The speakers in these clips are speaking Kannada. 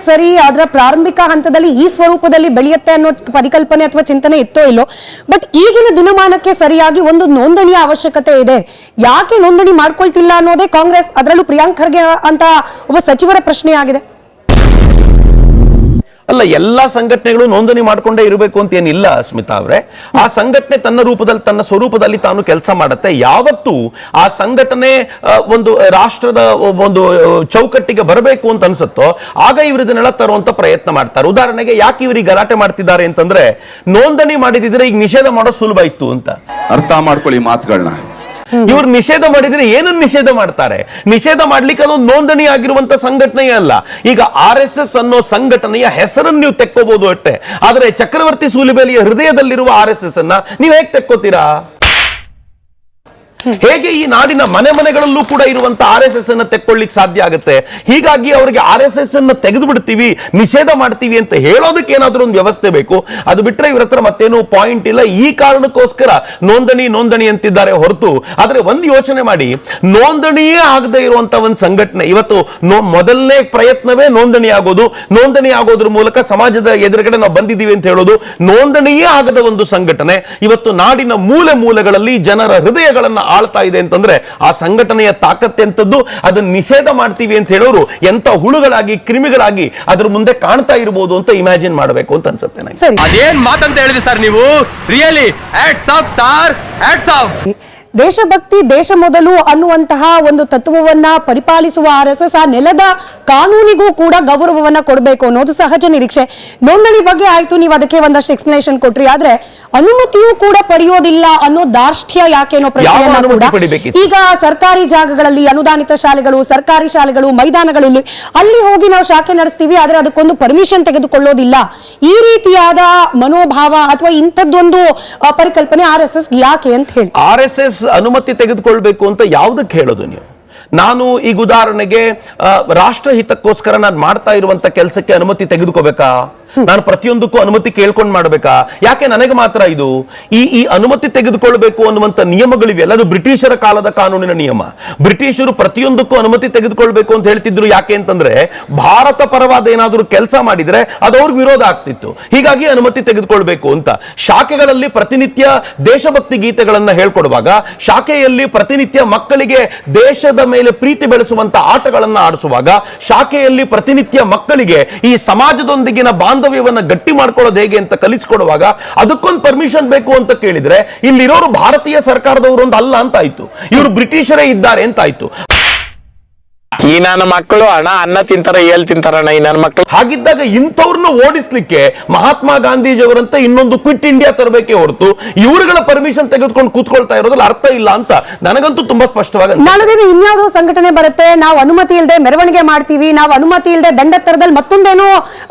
ಸರಿ ಅದರ ಪ್ರಾರಂಭಿಕ ಹಂತದಲ್ಲಿ ಈ ಸ್ವರೂಪದಲ್ಲಿ ಬೆಳೆಯುತ್ತೆ ಅನ್ನೋ ಪರಿಕಲ್ಪನೆ ಅಥವಾ ಚಿಂತನೆ ಇತ್ತೋ ಇಲ್ಲೋ, ಬಟ್ ಈಗಿನ ದಿನಮಾನಕ್ಕೆ ಸರಿಯಾಗಿ ಒಂದು ನೋಂದಣಿಯ ಅವಶ್ಯಕತೆ ಇದೆ. ಯಾಕೆ ನೋಂದಣಿ ಮಾಡ್ಕೊಳ್ತಿಲ್ಲ ಅನ್ನೋದೇ ಕಾಂಗ್ರೆಸ್, ಅದರಲ್ಲೂ ಪ್ರಿಯಾಂಕ್ ಖರ್ಗೆ ಅಂತ ಒಬ್ಬ ಸಚಿವರ ಪ್ರಶ್ನೆ ಆಗಿದೆ. ಅಲ್ಲ, ಎಲ್ಲಾ ಸಂಘಟನೆಗಳು ನೋಂದಣಿ ಮಾಡ್ಕೊಂಡೇ ಇರಬೇಕು ಅಂತ ಏನಿಲ್ಲ ಸ್ಮಿತಾ ಅವರೇ. ಆ ಸಂಘಟನೆ ತನ್ನ ರೂಪದಲ್ಲಿ ತನ್ನ ಸ್ವರೂಪದಲ್ಲಿ ತಾನು ಕೆಲಸ ಮಾಡುತ್ತೆ. ಯಾವತ್ತೂ ಆ ಸಂಘಟನೆ ಒಂದು ರಾಷ್ಟ್ರದ ಒಂದು ಚೌಕಟ್ಟಿಗೆ ಬರಬೇಕು ಅಂತ ಅನ್ಸುತ್ತೋ ಆಗ ಇವರು ಇದನ್ನೆಲ್ಲ ತರುವಂತ ಪ್ರಯತ್ನ ಮಾಡ್ತಾರೆ. ಉದಾಹರಣೆಗೆ ಯಾಕೆ ಇವರಿಗೆ ಗಲಾಟೆ ಮಾಡ್ತಿದ್ದಾರೆ ಅಂತಂದ್ರೆ, ನೋಂದಣಿ ಮಾಡಿದಿದ್ರೆ ಈಗ ನಿಷೇಧ ಮಾಡೋದು ಸುಲಭ ಇತ್ತು ಅಂತ. ಅರ್ಥ ಮಾಡ್ಕೊಳ್ಳಿ ಮಾತುಗಳನ್ನ. ಇವ್ರು ನಿಷೇಧ ಮಾಡಿದ್ರೆ ಏನನ್ನ ನಿಷೇಧ ಮಾಡ್ತಾರೆ? ನಿಷೇಧ ಮಾಡ್ಲಿಕ್ಕೆ ಅದೊಂದು ನೋಂದಣಿ ಆಗಿರುವಂತ ಸಂಘಟನೆಯೇ ಅಲ್ಲ. ಈಗ RSS ಅನ್ನೋ ಸಂಘಟನೆಯ ಹೆಸರನ್ನು ನೀವು ತೆಕ್ಕೋಬಹುದು ಅಷ್ಟೇ, ಆದ್ರೆ ಚಕ್ರವರ್ತಿ ಸೂಲಿಬೇಲಿಯ ಹೃದಯದಲ್ಲಿರುವ RSS ಅನ್ನ ನೀವು ಹೇಗೆ ತೆಕ್ಕೋತೀರಾ? ಹೇಗೆ ಈ ನಾಡಿನ ಮನೆ ಮನೆಗಳಲ್ಲೂ ಕೂಡ ಇರುವಂತ RSS ಅನ್ನ ತೆಕ್ಕೊಳ್ಳಿಕ್ ಸಾಧ್ಯ ಆಗುತ್ತೆ? ಹೀಗಾಗಿ ಅವರಿಗೆ RSS ಅನ್ನ ತೆಗೆದು ಬಿಡ್ತೀವಿ, ನಿಷೇಧ ಮಾಡ್ತೀವಿ ಅಂತ ಹೇಳೋದಕ್ಕೆ ಏನಾದ್ರೂ ಒಂದು ವ್ಯವಸ್ಥೆ ಬೇಕು. ಅದು ಬಿಟ್ರೆ ಇವ್ರ ಹತ್ರ ಮತ್ತೇನು ಪಾಯಿಂಟ್ ಇಲ್ಲ. ಈ ಕಾರಣಕ್ಕೋಸ್ಕರ ನೋಂದಣಿ ಅಂತಿದ್ದಾರೆ ಹೊರತು. ಆದ್ರೆ ಒಂದು ಯೋಚನೆ ಮಾಡಿ, ನೋಂದಣಿಯೇ ಆಗದೆ ಇರುವಂತ ಒಂದು ಸಂಘಟನೆ ಇವತ್ತು ಮೊದಲನೇ ಪ್ರಯತ್ನವೇ ನೋಂದಣಿ ಆಗೋದು. ನೋಂದಣಿ ಆಗೋದ್ರ ಮೂಲಕ ಸಮಾಜದ ಎದುರುಗಡೆ ನಾವು ಬಂದಿದ್ದೀವಿ ಅಂತ ಹೇಳೋದು. ನೋಂದಣಿಯೇ ಆಗದ ಒಂದು ಸಂಘಟನೆ ಇವತ್ತು ನಾಡಿನ ಮೂಲೆ ಮೂಲೆಗಳಲ್ಲಿ ಜನರ ಹೃದಯಗಳನ್ನ ಆಳ್ತಾ ಇದೆ ಅಂತಂದ್ರೆ ಆ ಸಂಘಟನೆಯ ತಾಕತ್ತೆಂತದ್ದು. ಅದನ್ನ ನಿಷೇಧ ಮಾಡ್ತೀವಿ ಅಂತ ಹೇಳೋರು ಎಂತ ಹುಳುಗಳಾಗಿ ಕ್ರಿಮಿಗಳಾಗಿ ಅದ್ರ ಮುಂದೆ ಕಾಣ್ತಾ ಇರಬಹುದು ಅಂತ ಇಮ್ಯಾಜಿನ್ ಮಾಡಬೇಕು ಅಂತ ಅನ್ಸುತ್ತೆ ನನಗೆ. ಅದೇನ್ ಮಾತಂತ ಹೇಳಿದ್ರಿ ಸರ್ ನೀವು? Really hats off sir, hats off. ದೇಶಭಕ್ತಿ ದೇಶ ಮೊದಲು ಅನ್ನುವಂತಹ ಒಂದು ತತ್ವವನ್ನ ಪರಿಪಾಲಿಸುವ RSS ಆ ನೆಲದ ಕಾನೂನಿಗೂ ಕೂಡ ಗೌರವವನ್ನ ಕೊಡಬೇಕು ಅನ್ನೋದು ಸಹಜ ನಿರೀಕ್ಷೆ. ನೋಂದಣಿ ಬಗ್ಗೆ ಆಯ್ತು, ನೀವು ಅದಕ್ಕೆ ಒಂದಷ್ಟು ಎಕ್ಸ್ಪ್ಲನೇಷನ್ ಕೊಟ್ರಿ, ಆದ್ರೆ ಅನುಮತಿಯೂ ಕೂಡ ಪಡೆಯೋದಿಲ್ಲ ಅನ್ನೋ ದಾರ್ಷ್ಟ್ಯ ಯಾಕೆ ಅನ್ನೋ ಪ್ರಶ್ನೆಯನ್ನ ಕೂಡ ಈಗ ಸರ್ಕಾರಿ ಜಾಗಗಳಲ್ಲಿ ಅನುದಾನಿತ ಶಾಲೆಗಳು, ಸರ್ಕಾರಿ ಶಾಲೆಗಳು, ಮೈದಾನಗಳಲ್ಲಿ ಅಲ್ಲಿ ಹೋಗಿ ನಾವು ಶಾಖೆ ನಡೆಸ್ತೀವಿ, ಆದ್ರೆ ಅದಕ್ಕೊಂದು ಪರ್ಮಿಷನ್ ತೆಗೆದುಕೊಳ್ಳೋದಿಲ್ಲ. ಈ ರೀತಿಯಾದ ಮನೋಭಾವ ಅಥವಾ ಇಂಥದ್ದೊಂದು ಪರಿಕಲ್ಪನೆ RSS ಯಾಕೆ ಅಂತ ಹೇಳಿ RSS ಅನುಮತಿ ತೆಗೆದುಕೊಳ್ಬೇಕು ಅಂತ ಯಾವುದಕ್ಕೆ ಹೇಳೋದು ನೀವು? ನಾನು ಈಗ ಉದಾಹರಣೆಗೆ ರಾಷ್ಟ್ರಹಿತಕ್ಕೋಸ್ಕರ ನಾನು ಮಾಡ್ತಾ ಇರುವಂತ ಕೆಲಸಕ್ಕೆ ಅನುಮತಿ ತೆಗೆದುಕೋಬೇಕಾ? ನಾನು ಪ್ರತಿಯೊಂದಕ್ಕೂ ಅನುಮತಿ ಕೇಳ್ಕೊಂಡು ಮಾಡಬೇಕಾ? ಯಾಕೆ ನನಗೆ ಮಾತ್ರ ಇದು? ಈ ಅನುಮತಿ ತೆಗೆದುಕೊಳ್ಬೇಕು ಅನ್ನುವಂತ ನಿಯಮಗಳಿವೆಯಲ್ಲ, ಅದು ಬ್ರಿಟಿಷರ ಕಾಲದ ಕಾನೂನಿನ ನಿಯಮ. ಬ್ರಿಟಿಷರು ಪ್ರತಿಯೊಂದಕ್ಕೂ ಅನುಮತಿ ತೆಗೆದುಕೊಳ್ಬೇಕು ಅಂತ ಹೇಳ್ತಿದ್ರು. ಯಾಕೆ ಅಂತಂದ್ರೆ ಭಾರತ ಪರವಾದ ಏನಾದರೂ ಕೆಲಸ ಮಾಡಿದ್ರೆ ಅದು ಅವ್ರಿಗೆ ವಿರೋಧ ಆಗ್ತಿತ್ತು. ಹೀಗಾಗಿ ಅನುಮತಿ ತೆಗೆದುಕೊಳ್ಬೇಕು ಅಂತ. ಶಾಖೆಗಳಲ್ಲಿ ಪ್ರತಿನಿತ್ಯ ದೇಶಭಕ್ತಿ ಗೀತೆಗಳನ್ನ ಹೇಳ್ಕೊಡುವಾಗ, ಶಾಖೆಯಲ್ಲಿ ಪ್ರತಿನಿತ್ಯ ಮಕ್ಕಳಿಗೆ ದೇಶದ ಮೇಲೆ ಪ್ರೀತಿ ಬೆಳೆಸುವಂತ ಆಟಗಳನ್ನ ಆಡಿಸುವಾಗ, ಶಾಖೆಯಲ್ಲಿ ಪ್ರತಿನಿತ್ಯ ಮಕ್ಕಳಿಗೆ ಈ ಸಮಾಜದೊಂದಿಗಿನ ಬಾಂಧವ್ಯವನ್ನ ಗಟ್ಟಿ ಮಾಡ್ಕೊಳ್ಳೋದು ಹೇಗೆ ಅಂತ ಕಲಿಸಿಕೊಡುವಾಗ ಅದಕ್ಕೊಂದು ಪರ್ಮಿಷನ್ ಬೇಕು ಅಂತ ಕೇಳಿದ್ರೆ ಇಲ್ಲಿರೋರು ಭಾರತೀಯ ಸರ್ಕಾರದವರು ಒಂದು ಅಲ್ಲ ಅಂತ ಆಯ್ತು, ಇವರು ಬ್ರಿಟಿಷರೇ ಇದ್ದಾರೆ ಅಂತ ಆಯ್ತು. ಈ ನನ್ನ ಮಕ್ಕಳು ಅನ್ನ ತಿಂತಾರ, ಏಲ್ ತಿಂತಾರಣ್ಣ ಈ ನನ್ನ ಮಕ್ಕಳು. ಹಾಗಿದ್ದಾಗ ಇಂಥವ್ರನ್ನ ಓಡಿಸ್ಲಿಕ್ಕೆ ಮಹಾತ್ಮ ಗಾಂಧೀಜಿಯವರಂತ ಇನ್ನೊಂದು ಕ್ವಿಟ್ ಇಂಡಿಯಾ ತರಬೇಕೆ ಹೊರತು ಇವರುಗಳ ಪರ್ಮಿಷನ್ ತೆಗೆದುಕೊಂಡು ಕೂತ್ಕೊಳ್ತಾ ಇರೋದ್ರಲ್ಲಿ ಅರ್ಥ ಇಲ್ಲ ಅಂತ ನನಗಂತೂ ತುಂಬಾ ಸ್ಪಷ್ಟವಾಗಿ. ನಾಳೆ ಇನ್ಯಾವುದೋ ಸಂಘಟನೆ ಬರುತ್ತೆ, ನಾವು ಅನುಮತಿ ಇಲ್ಲದೆ ಮೆರವಣಿಗೆ ಮಾಡ್ತೀವಿ, ನಾವು ಅನುಮತಿ ಇಲ್ಲದೆ ದಂಡತ್ತರದಲ್ಲಿ ಮತ್ತೊಂದೇನೋ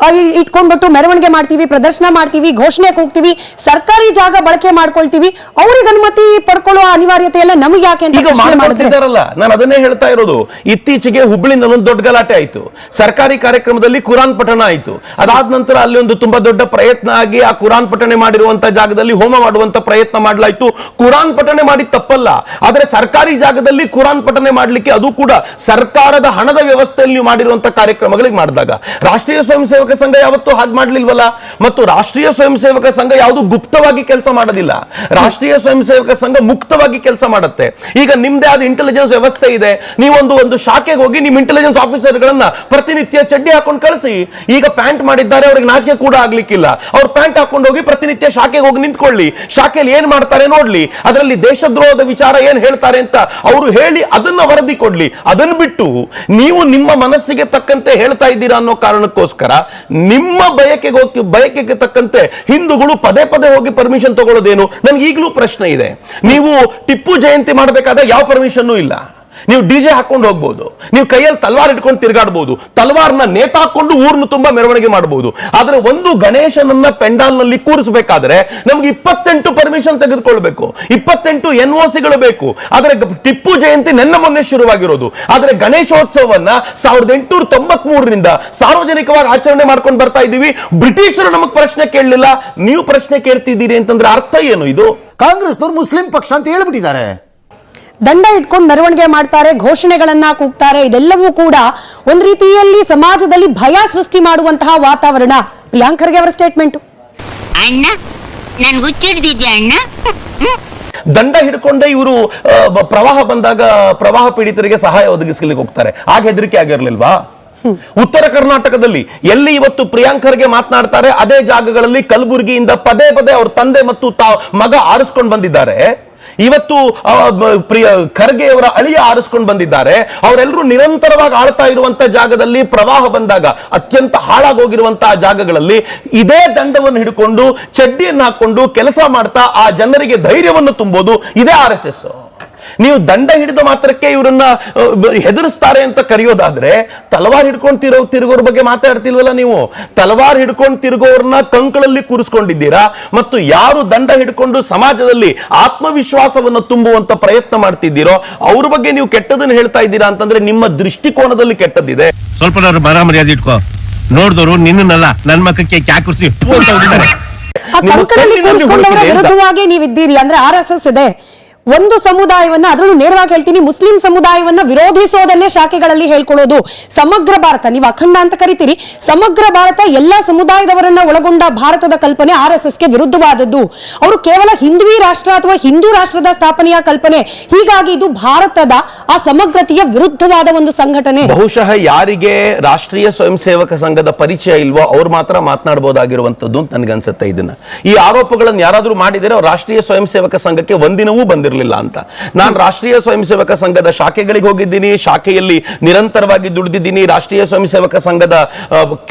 ಇಟ್ಕೊಂಡ್ಬಿಟ್ಟು ಮೆರವಣಿಗೆ ಮಾಡ್ತೀವಿ, ಪ್ರದರ್ಶನ ಮಾಡ್ತೀವಿ, ಘೋಷಣೆ ಕೂಗ್ತೀವಿ, ಸರ್ಕಾರಿ ಜಾಗ ಬಳಕೆ ಮಾಡ್ಕೊಳ್ತೀವಿ, ಅವ್ರಿಗೆ ಅನುಮತಿ ಪಡ್ಕೊಳ್ಳೋ ಅನಿವಾರ್ಯತೆ ಎಲ್ಲ ನಮಗೆ ಯಾಕೆ ಅಂತ ಮಾಡ್ತಿದ್ದಾರಲ್ಲ. ನಾನು ಅದನ್ನೇ ಹೇಳ್ತಾ ಇರೋದು. ಇತ್ತೀಚೆಗೆ ಹುಬ್ಬಳ್ಳಿನಲ್ಲಿ ಒಂದು ದೊಡ್ಡ ಗಲಾಟೆ ಆಯ್ತು. ಸರ್ಕಾರಿ ಕಾರ್ಯಕ್ರಮದಲ್ಲಿ ಕುರಾನ್ ಪಠಣ ಆಯ್ತು. ಅದಾದ ನಂತರ ಅಲ್ಲಿ ಒಂದು ತುಂಬಾ ದೊಡ್ಡ ಪ್ರಯತ್ನ ಆಗಿ ಆ ಕುರಾನ್ ಪಠಣೆ ಮಾಡಿರುವಂತಹ ಜಾಗದಲ್ಲಿ ಹೋಮ ಮಾಡುವಂತ ಪ್ರಯತ್ನ ಮಾಡಲಾಯ್ತು. ಕುರಾನ್ ಪಠಣೆ ಮಾಡಿದ ತಪ್ಪಲ್ಲ, ಆದ್ರೆ ಸರ್ಕಾರಿ ಜಾಗದಲ್ಲಿ ಕುರಾನ್ ಪಠಣೆ ಮಾಡ್ಲಿಕ್ಕೆ ಅದು ಕೂಡ ಸರ್ಕಾರದ ಹಣದ ವ್ಯವಸ್ಥೆಯಲ್ಲಿ ನೀವು ಮಾಡಿರುವಂತಹ ಕಾರ್ಯಕ್ರಮಗಳಿಗೆ ಮಾಡಿದಾಗ ರಾಷ್ಟ್ರೀಯ ಸ್ವಯಂ ಸೇವಕ ಸಂಘ ಯಾವತ್ತೂ ಹಾಗೆ ಮಾಡ್ಲಿಲ್ವಲ್ಲ. ಮತ್ತು ರಾಷ್ಟ್ರೀಯ ಸ್ವಯಂ ಸೇವಕ ಸಂಘ ಯಾವುದು ಗುಪ್ತವಾಗಿ ಕೆಲಸ ಮಾಡೋದಿಲ್ಲ. ರಾಷ್ಟ್ರೀಯ ಸ್ವಯಂ ಸೇವಕ ಸಂಘ ಮುಕ್ತವಾಗಿ ಕೆಲಸ ಮಾಡುತ್ತೆ. ಈಗ ನಿಮ್ದೇ ಆದ ಇಂಟೆಲಿಜೆನ್ಸ್ ವ್ಯವಸ್ಥೆ ಇದೆ. ನೀವೊಂದು ಶಾಖೆಗೆ ಹೋಗಿ ನಿಮ್ ಇಂಟೆಲಿಜೆನ್ಸ್ ಆಫೀಸರ್ಗಳನ್ನ ಪ್ರತಿನಿತ್ಯ ಚಡ್ಡಿ ಹಾಕೊಂಡು ಕಳಿಸಿ. ಈಗ ಪ್ಯಾಂಟ್ ಮಾಡಿದ್ದಾರೆ, ಅವ್ರಿಗೆ ನಾಚಿಕೆ ಕೂಡ ಆಗ್ಲಿಕ್ಕಿಲ್ಲ. ಅವ್ರು ಪ್ಯಾಂಟ್ ಹಾಕೊಂಡು ಹೋಗಿ ಪ್ರತಿನಿತ್ಯ ಶಾಖೆಗೆ ಹೋಗಿ ನಿಂತ್ಕೊಳ್ಳಿ, ಶಾಖೆಯಲ್ಲಿ ಏನ್ ಮಾಡ್ತಾರೆ ನೋಡ್ಲಿ, ಅದರಲ್ಲಿ ದೇಶದ್ರೋಹದ ವಿಚಾರ ಏನ್ ಹೇಳ್ತಾರೆ ಅಂತ ಅವರು ಹೇಳಿ ಅದನ್ನ ವರದಿ ಕೊಡ್ಲಿ. ಅದನ್ನ ಬಿಟ್ಟು ನೀವು ನಿಮ್ಮ ಮನಸ್ಸಿಗೆ ತಕ್ಕಂತೆ ಹೇಳ್ತಾ ಇದ್ದೀರಾ ಅನ್ನೋ ಕಾರಣಕ್ಕೋಸ್ಕರ ನಿಮ್ಮ ಬಯಕೆಗೆ ತಕ್ಕಂತೆ ಹಿಂದೂಗಳು ಪದೇ ಪದೇ ಹೋಗಿ ಪರ್ಮಿಷನ್ ತಗೊಳ್ಳೋದೇನು? ನನ್ಗೆ ಈಗಲೂ ಪ್ರಶ್ನೆ ಇದೆ. ನೀವು ಟಿಪ್ಪು ಜಯಂತಿ ಮಾಡಬೇಕಾದ್ರೆ ಯಾವ ಪರ್ಮಿಷನ್ ಇಲ್ಲ. ನೀವು ಡಿಜೆ ಹಾಕೊಂಡು ಹೋಗ್ಬೋದು, ನೀವು ಕೈಯಲ್ಲಿ ತಲ್ವಾರ್ ಇಟ್ಕೊಂಡು ತಿರುಗಾಡಬಹುದು, ತಲ್ವಾರ್ನ ನೇತಾಕೊಂಡು ಊರ್ನ ತುಂಬಾ ಮೆರವಣಿಗೆ ಮಾಡಬಹುದು. ಆದ್ರೆ ಒಂದು ಗಣೇಶನನ್ನ ಪೆಂಡಾಲ್ ನಲ್ಲಿ ಕೂರಿಸಬೇಕಾದ್ರೆ ನಮ್ಗೆ 28 ಪರ್ಮಿಷನ್ ತೆಗೆದುಕೊಳ್ಬೇಕು, 28 NOCಗಳು ಬೇಕು. ಆದ್ರೆ ಟಿಪ್ಪು ಜಯಂತಿ ಮೊನ್ನೆ ಶುರುವಾಗಿರೋದು. ಆದ್ರೆ ಗಣೇಶೋತ್ಸವವನ್ನ 1893ರಿಂದ ಸಾರ್ವಜನಿಕವಾಗಿ ಆಚರಣೆ ಮಾಡ್ಕೊಂಡು ಬರ್ತಾ ಇದ್ದೀವಿ. ಬ್ರಿಟಿಷರು ನಮಗ್ ಪ್ರಶ್ನೆ ಕೇಳಲಿಲ್ಲ, ನೀವು ಪ್ರಶ್ನೆ ಕೇಳ್ತಿದ್ದೀರಿ ಅಂತಂದ್ರೆ ಅರ್ಥ ಏನು? ಇದು ಕಾಂಗ್ರೆಸ್ನವರು ಮುಸ್ಲಿಂ ಪಕ್ಷ ಅಂತ ಹೇಳ್ಬಿಟ್ಟಿದ್ದಾರೆ. ದಂಡ ಇಟ್ಕೊಂಡು ಮೆರವಣಿಗೆ ಮಾಡ್ತಾರೆ, ಘೋಷಣೆಗಳನ್ನ ಕೂಗ್ತಾರೆ. ಇದೆಲ್ಲವೂ ಕೂಡ ಒಂದ್ ರೀತಿಯಲ್ಲಿ ಸಮಾಜದಲ್ಲಿ ಭಯ ಸೃಷ್ಟಿ ಮಾಡುವಂತಹ ವಾತಾವರಣ. ಪ್ರಿಯಾಂಕ್ ಖರ್ಗೆ ಅವರ ಸ್ಟೇಟ್ಮೆಂಟ್. ಅಣ್ಣ ನನ್ ಹುಚ್ಚಿಡ್ದಿದ್ಯಾ ಅಣ್ಣ? ದಂಡ ಹಿಡ್ಕೊಂಡೆ ಇವರು ಪ್ರವಾಹ ಬಂದಾಗ ಪ್ರವಾಹ ಪೀಡಿತರಿಗೆ ಸಹಾಯ ಒದಗಿಸಲಿಕ್ಕೆ ಹೋಗ್ತಾರೆ. ಆಗ ಹೆದರಿಕೆ ಆಗಿರ್ಲಿಲ್ವಾ? ಉತ್ತರ ಕರ್ನಾಟಕದಲ್ಲಿ ಎಲ್ಲಿ ಇವತ್ತು ಪ್ರಿಯಾಂಕ್ ಖರ್ಗೆ ಮಾತನಾಡ್ತಾರೆ ಅದೇ ಜಾಗಗಳಲ್ಲಿ ಕಲಬುರಗಿಯಿಂದ ಪದೇ ಪದೇ ಅವ್ರ ತಂದೆ ಮತ್ತು ಮಗ ಆರಿಸ್ಕೊಂಡು ಬಂದಿದ್ದಾರೆ. ಇವತ್ತು ಖರ್ಗೆ ಅವರ ಅಳಿಯ ಆರಿಸ್ಕೊಂಡು ಬಂದಿದ್ದಾರೆ. ಅವರೆಲ್ಲರೂ ನಿರಂತರವಾಗಿ ಆಳ್ತಾ ಇರುವಂತ ಜಾಗದಲ್ಲಿ ಪ್ರವಾಹ ಬಂದಾಗ ಅತ್ಯಂತ ಹಾಳಾಗೋಗಿರುವಂತಹ ಜಾಗಗಳಲ್ಲಿ ಇದೇ ದಂಡವನ್ನು ಹಿಡ್ಕೊಂಡು ಚಡ್ಡಿಯನ್ನು ಹಾಕೊಂಡು ಕೆಲಸ ಮಾಡ್ತಾ ಆ ಜನರಿಗೆ ಧೈರ್ಯವನ್ನು ತುಂಬೋದು ಇದೇ RSS. ನೀವು ದಂಡ ಹಿಡಿದ ಮಾತ್ರಕ್ಕೆ ಇವರನ್ನ ಹೆದರಿಸ್ತಾರೆ ಅಂತ ಕರೆಯೋದಾದ್ರೆ ತಲವಾರ್ ಹಿಡ್ಕೊಂಡು ತಿರುಗೋರ್ ಬಗ್ಗೆ ಮಾತಾಡ್ತಿಲ್ವಲ್ಲ ನೀವು? ತಲವಾರ್ ಹಿಡ್ಕೊಂಡು ತಿರುಗೋರ್ನ ಕಂಕಳಲ್ಲಿ ಕೂರಿಸ್ಕೊಂಡಿದ್ದೀರಾ ಮತ್ತು ಯಾರು ದಂಡ ಹಿಡ್ಕೊಂಡು ಸಮಾಜದಲ್ಲಿ ಆತ್ಮವಿಶ್ವಾಸವನ್ನು ತುಂಬುವಂತ ಪ್ರಯತ್ನ ಮಾಡ್ತಿದ್ದೀರೋ ಅವ್ರ ಬಗ್ಗೆ ನೀವು ಕೆಟ್ಟದನ್ನು ಹೇಳ್ತಾ ಇದ್ದೀರಾ ಅಂತಂದ್ರೆ ನಿಮ್ಮ ದೃಷ್ಟಿಕೋನದಲ್ಲಿ ಕೆಟ್ಟದಿದೆ. ಸ್ವಲ್ಪ ಮರ್ಯಾದೆ ಇಟ್ಕೋ. ನೋಡಿದವರು ನಿನ್ನಲ್ಲ ನನ್ ಮಕ್ಕಕ್ಕೆ ಕ್ಯಾಕುರ್ಸಿ ಆ ಕಂಕಣದಲ್ಲಿ ಕೂರಿಸ್ಕೊಂಡವರ ವಿರುದ್ಧವಾಗಿ ನೀವಿದ್ದೀರಿ ಅಂದ್ರೆ RSS ಇದೆ. ಒಂದು ಸಮುದಾಯವನ್ನ, ಅದರಲ್ಲೂ ನೇರವಾಗಿ ಹೇಳ್ತೀನಿ, ಮುಸ್ಲಿಂ ಸಮುದಾಯವನ್ನ ವಿರೋಧಿಸೋದನ್ನೇ ಶಾಖೆಗಳಲ್ಲಿ ಹೇಳ್ಕೊಳ್ಳೋದು. ಸಮಗ್ರ ಭಾರತ ನೀವು ಅಖಂಡ ಅಂತ ಕರಿತೀರಿ, ಸಮಗ್ರ ಭಾರತ ಎಲ್ಲಾ ಸಮುದಾಯದವರನ್ನ ಒಳಗೊಂಡ ಭಾರತದ ಕಲ್ಪನೆ RSSಗೆ ವಿರುದ್ಧವಾದದ್ದು. ಅವರು ಕೇವಲ ಹಿಂದುವಿ ರಾಷ್ಟ್ರ ಅಥವಾ ಹಿಂದೂ ರಾಷ್ಟ್ರದ ಸ್ಥಾಪನೆಯ ಕಲ್ಪನೆ. ಹೀಗಾಗಿ ಇದು ಭಾರತದ ಆ ಸಮಗ್ರತೆಯ ವಿರುದ್ಧವಾದ ಒಂದು ಸಂಘಟನೆ. ಬಹುಶಃ ಯಾರಿಗೆ ರಾಷ್ಟ್ರೀಯ ಸ್ವಯಂ ಸೇವಕ ಸಂಘದ ಪರಿಚಯ ಇಲ್ವೋ ಅವ್ರು ಮಾತ್ರ ಮಾತನಾಡಬಹುದಾಗಿರುವಂತದ್ದು ಅಂತ ನನಗನ್ಸುತ್ತೆ. ಇದನ್ನ ಈ ಆರೋಪಗಳನ್ನು ಯಾರಾದ್ರೂ ಮಾಡಿದರೆ ರಾಷ್ಟ್ರೀಯ ಸ್ವಯಂ ಸೇವಕ ಸಂಘಕ್ಕೆ ಒಂದಿನವೂ ಬಂದಿರಲಿಲ್ಲ ಅಂತ. ನಾನು ರಾಷ್ಟ್ರೀಯ ಸ್ವಯಂ ಸೇವಕ ಸಂಘದ ಶಾಖೆಗಳಿಗೆ ಹೋಗಿದ್ದೀನಿ, ಶಾಖೆಯಲ್ಲಿ ನಿರಂತರವಾಗಿ ದುಡಿದಿದ್ದೀನಿ, ರಾಷ್ಟ್ರೀಯ ಸ್ವಯಂ ಸೇವಕ ಸಂಘದ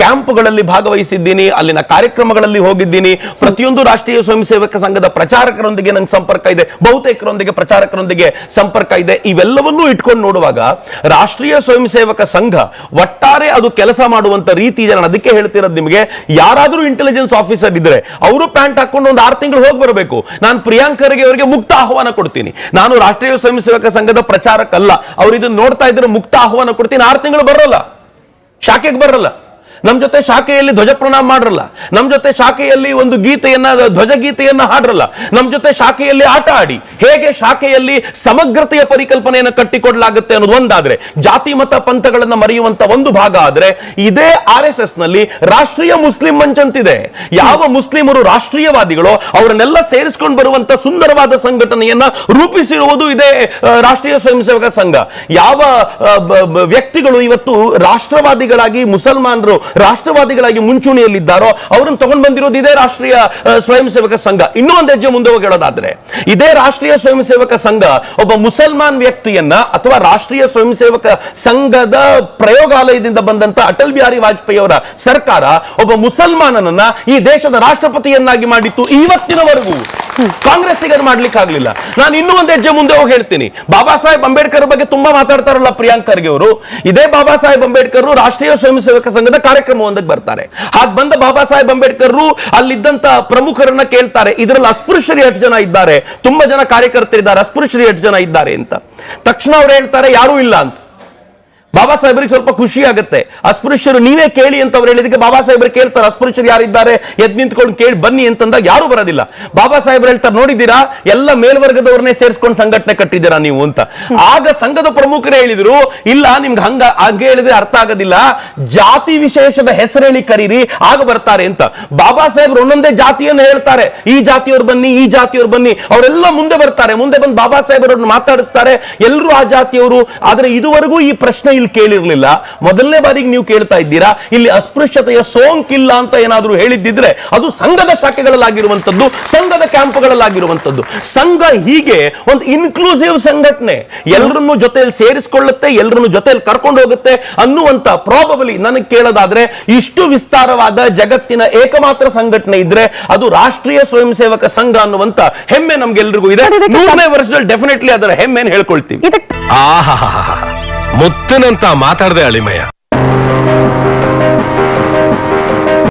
ಕ್ಯಾಂಪ್ಗಳಲ್ಲಿ ಭಾಗವಹಿಸಿದ್ದೀನಿ, ಅಲ್ಲಿನ ಕಾರ್ಯಕ್ರಮಗಳಲ್ಲಿ ಹೋಗಿದ್ದೀನಿ. ಪ್ರತಿಯೊಂದು ರಾಷ್ಟ್ರೀಯ ಸ್ವಯಂ ಸೇವಕ ಸಂಘದ ಪ್ರಚಾರಕರೊಂದಿಗೆ ನಂಗೆ ಸಂಪರ್ಕ ಇದೆ, ಬಹುತೇಕರೊಂದಿಗೆ ಪ್ರಚಾರಕರೊಂದಿಗೆ ಸಂಪರ್ಕ ಇದೆ. ಇವೆಲ್ಲವನ್ನೂ ಇಟ್ಕೊಂಡು ನೋಡುವಾಗ ರಾಷ್ಟ್ರೀಯ ಸ್ವಯಂ ಸೇವಕ ಸಂಘ ಒಟ್ಟಾರೆ ಅದು ಕೆಲಸ ಮಾಡುವಂತ ರೀತಿ ಇದೆ. ನಾನು ಅದಕ್ಕೆ ಹೇಳ್ತಿರೋದು ನಿಮಗೆ, ಯಾರಾದರೂ ಇಂಟೆಲಿಜೆನ್ಸ್ ಆಫೀಸರ್ ಇದ್ರೆ ಅವರು ಪ್ಯಾಂಟ್ ಹಾಕೊಂಡು ಒಂದು 6 ತಿಂಗಳು ಹೋಗಿ ಬರಬೇಕು. ನಾನು ಪ್ರಿಯಾಂಕ್ ಖರ್ಗೆ ಅವರಿಗೆ ಮುಕ್ತ ಆಹ್ವಾನ ಕೊಡ್ತೀನಿ. ನಾನು ರಾಷ್ಟ್ರೀಯ ಸ್ವಯಂ ಸೇವಕ ಸಂಘದ ಪ್ರಚಾರಕಲ್ಲ, ಅವ್ರು ಇದನ್ನ ನೋಡ್ತಾ ಇದ್ರೆ ಮುಕ್ತ ಆಹ್ವಾನ ಕೊಡ್ತೀನಿ. 6 ತಿಂಗಳು ಬರಲ್ಲ, ಶಾಖೆಗೆ ಬರಲ್ಲ, ನಮ್ ಜೊತೆ ಶಾಖೆಯಲ್ಲಿ ಧ್ವಜ ಪ್ರಣಾಮ ಮಾಡ್ರಲ್ಲ, ನಮ್ ಜೊತೆ ಶಾಖೆಯಲ್ಲಿ ಒಂದು ಗೀತೆಯನ್ನ ಧ್ವಜ ಗೀತೆಯನ್ನ ಹಾಡ್ರಲ್ಲ, ನಮ್ ಜೊತೆ ಶಾಖೆಯಲ್ಲಿ ಆಟ ಆಡಿ ಹೇಗೆ ಶಾಖೆಯಲ್ಲಿ ಸಮಗ್ರತೆಯ ಪರಿಕಲ್ಪನೆಯನ್ನು ಕಟ್ಟಿಕೊಡ್ಲಾಗುತ್ತೆ ಅನ್ನೋದು ಒಂದಾದ್ರೆ, ಜಾತಿ ಮತ ಪಂಥಗಳನ್ನ ಮರೆಯುವಂತ ಒಂದು ಭಾಗ ಆದ್ರೆ, ಇದೇ RSS ನಲ್ಲಿ ರಾಷ್ಟ್ರೀಯ ಮುಸ್ಲಿಂ ಮಂಚ್ ಅಂತಿದೆ. ಯಾವ ಮುಸ್ಲಿಮರು ರಾಷ್ಟ್ರೀಯವಾದಿಗಳೋ ಅವರನ್ನೆಲ್ಲ ಸೇರಿಸಿಕೊಂಡು ಬರುವಂತ ಸುಂದರವಾದ ಸಂಘಟನೆಯನ್ನ ರೂಪಿಸಿರುವುದು ಇದೇ ರಾಷ್ಟ್ರೀಯ ಸ್ವಯಂ ಸೇವಕ ಸಂಘ. ಯಾವ ವ್ಯಕ್ತಿಗಳು ಇವತ್ತು ರಾಷ್ಟ್ರವಾದಿಗಳಾಗಿ ಮುಸಲ್ಮಾನರು ರಾಷ್ಟ್ರವಾದಿಗಳಾಗಿ ಮುಂಚೂಣಿಯಲ್ಲಿದ್ದಾರೋ ಅವರನ್ನು ತಗೊಂಡು ಬಂದಿರೋದು ಇದೇ ರಾಷ್ಟ್ರೀಯ ಸ್ವಯಂ ಸೇವಕ ಸಂಘ. ಇನ್ನೂ ಒಂದು ಹೆಜ್ಜೆ ಮುಂದೆ ಹೋಗಿ ಹೇಳೋದಾದ್ರೆ, ಇದೇ ರಾಷ್ಟ್ರೀಯ ಸ್ವಯಂ ಸೇವಕ ಸಂಘ ಒಬ್ಬ ಮುಸಲ್ಮಾನ್ ವ್ಯಕ್ತಿಯನ್ನ ಅಥವಾ ರಾಷ್ಟ್ರೀಯ ಸ್ವಯಂ ಸೇವಕ ಸಂಘದ ಪ್ರಯೋಗಾಲಯದಿಂದ ಬಂದಂತ ಅಟಲ್ ಬಿಹಾರಿ ವಾಜಪೇಯಿ ಅವರ ಸರ್ಕಾರ ಒಬ್ಬ ಮುಸಲ್ಮಾನನನ್ನ ಈ ದೇಶದ ರಾಷ್ಟ್ರಪತಿಯನ್ನಾಗಿ ಮಾಡಿತ್ತು. ಇವತ್ತಿನವರೆಗೂ ಕಾಂಗ್ರೆಸ್ಸಿಗರು ಮಾಡ್ಲಿಕ್ಕೆ ಆಗ್ಲಿಲ್ಲ. ನಾನು ಇನ್ನೂ ಒಂದು ಹೆಜ್ಜೆ ಮುಂದೆ ಹೋಗಿ ಹೇಳ್ತೀನಿ, ಬಾಬಾ ಸಾಹೇಬ್ ಅಂಬೇಡ್ಕರ್ ಬಗ್ಗೆ ತುಂಬಾ ಮಾತಾಡ್ತಾರಲ್ಲ ಪ್ರಿಯಾಂಕ್ ಖರ್ಗೆ ಅವರು, ಇದೇ ಬಾಬಾ ಸಾಹೇಬ್ ಅಂಬೇಡ್ಕರ್ ರಾಷ್ಟ್ರೀಯ ಸ್ವಯಂ ಸೇವಕ ಸಂಘದ ಕಾರ್ಯಕ್ರಮವೊಂದಕ್ಕೆ ಬರ್ತಾರೆ. ಹಾಗೆ ಬಂದ ಬಾಬಾ ಸಾಹೇಬ್ ಅಂಬೇಡ್ಕರ್ ಅಲ್ಲಿದ್ದಂತ ಪ್ರಮುಖರನ್ನ ಕೇಳ್ತಾರೆ, ಇದರಲ್ಲಿ ಅಸ್ಪೃಶ್ಯರು ಎಷ್ಟು ಜನ ಇದ್ದಾರೆ, ತುಂಬಾ ಜನ ಕಾರ್ಯಕರ್ತರಿದ್ದಾರೆ, ಅಸ್ಪೃಶ್ಯರು ಎಷ್ಟು ಜನ ಇದ್ದಾರೆ ಅಂತ. ತಕ್ಷಣ ಅವ್ರು ಹೇಳ್ತಾರೆ ಯಾರೂ ಇಲ್ಲ ಅಂತ. ಬಾಬಾ ಸಾಹೇಬರಿಗೆ ಸ್ವಲ್ಪ ಖುಷಿ ಆಗುತ್ತೆ, ಅಸ್ಪೃಶ್ಯರು ನೀವೇ ಕೇಳಿ ಅಂತ ಅವ್ರು ಹೇಳಿದಕ್ಕೆ ಬಾಬಾ ಸಾಹೇಬರು ಕೇಳ್ತಾರೆ ಅಸ್ಪೃಶ್ಯರು ಯಾರಿದ್ದಾರೆ ಎದ್ ನಿಂತ್ಕೊಂಡು ಕೇಳಿ ಬನ್ನಿ ಅಂತಂದಾಗ ಯಾರು ಬರೋದಿಲ್ಲ. ಬಾಬಾ ಸಾಹೇಬರು ಹೇಳ್ತಾರೆ ನೋಡಿದ್ದೀರಾ ಎಲ್ಲ ಮೇಲ್ವರ್ಗದವ್ರನ್ನೇ ಸೇರಿಸ್ಕೊಂಡು ಸಂಘಟನೆ ಕಟ್ಟಿದ್ದೀರಾ ನೀವು ಅಂತ. ಆಗ ಸಂಘದ ಪ್ರಮುಖರೇ ಹೇಳಿದ್ರು, ಇಲ್ಲ ನಿಮ್ಗೆ ಹಂಗೆ ಹೇಳಿದ್ರೆ ಅರ್ಥ ಆಗೋದಿಲ್ಲ, ಜಾತಿ ವಿಶೇಷದ ಹೆಸರು ಹೇಳಿ ಕರೀರಿ ಆಗ ಬರ್ತಾರೆ ಅಂತ. ಬಾಬಾ ಸಾಹೇಬರು ಒಂದೊಂದೇ ಜಾತಿಯನ್ನು ಹೇಳ್ತಾರೆ, ಈ ಜಾತಿಯವ್ರು ಬನ್ನಿ, ಈ ಜಾತಿಯವ್ರು ಬನ್ನಿ, ಅವರೆಲ್ಲ ಮುಂದೆ ಬರ್ತಾರೆ, ಮುಂದೆ ಬಂದು ಬಾಬಾ ಸಾಹೇಬರವ್ರನ್ನ ಮಾತಾಡಿಸ್ತಾರೆ, ಎಲ್ಲರೂ ಆ ಜಾತಿಯವರು. ಆದ್ರೆ ಇದುವರೆಗೂ ಈ ಪ್ರಶ್ನೆ ಇಲ್ಲಿ ಕೇಳಿರ್ಲಿಲ್ಲ, ಮೊದಲನೇ ಬಾರಿಗೆ ನೀವು ಕೇಳ್ತಾ ಇದ್ದೀರಾ. ಇಲ್ಲಿ ಅಸ್ಪೃಶ್ಯತೆಯ ಸೋಂಕಿಲ್ಲ ಅಂತ ಏನಾದ್ರೂ ಹೇಳಿದ್ದಿದ್ರೆ ಅದು ಸಂಘದ ಶಾಖೆಗಳಲ್ಲಾಗಿರುವಂತದ್ದು, ಸಂಘದ ಕ್ಯಾಂಪ್ಗಳಲ್ಲಾಗಿರುವಂತದ್ದು. ಸಂಘ ಹೀಗೆ ಒಂದು ಇನ್ಕ್ಲೂಸಿವ್ ಸಂಘಟನೆ, ಎಲ್ಲರನ್ನು ಜೊತೆಯಲ್ಲಿ ಸೇರಿಸಿಕೊಳ್ಳುತ್ತೆ, ಎಲ್ಲರನ್ನು ಜೊತೆಯಲ್ಲಿ ಕರ್ಕೊಂಡು ಹೋಗುತ್ತೆ ಅನ್ನುವಂತ ಪ್ರಾಬಬಲಿ ನನಗೆ ಕೇಳೋದಾದ್ರೆ ಇಷ್ಟು ವಿಸ್ತಾರವಾದ ಜಗತ್ತಿನ ಏಕಮಾತ್ರ ಸಂಘಟನೆ ಇದ್ರೆ ಅದು ರಾಷ್ಟ್ರೀಯ ಸ್ವಯಂ ಸೇವಕ ಸಂಘ ಅನ್ನುವಂತ ಹೆಮ್ಮೆ ನಮ್ಗೆಲ್ರಿಗೂ ಇದೆ. 100ನೇ ವರ್ಷದಲ್ಲಿ ಡೆಫಿನೆಟ್ಲಿ ಅದರ ಹೆಮ್ಮೆಯನ್ನು ಹೇಳ್ಕೊಳ್ತೀವಿ. ಮುತ್ತಿನಂತ ಮಾತಾಡದೆ ಅಳಿಮಯ್ಯ.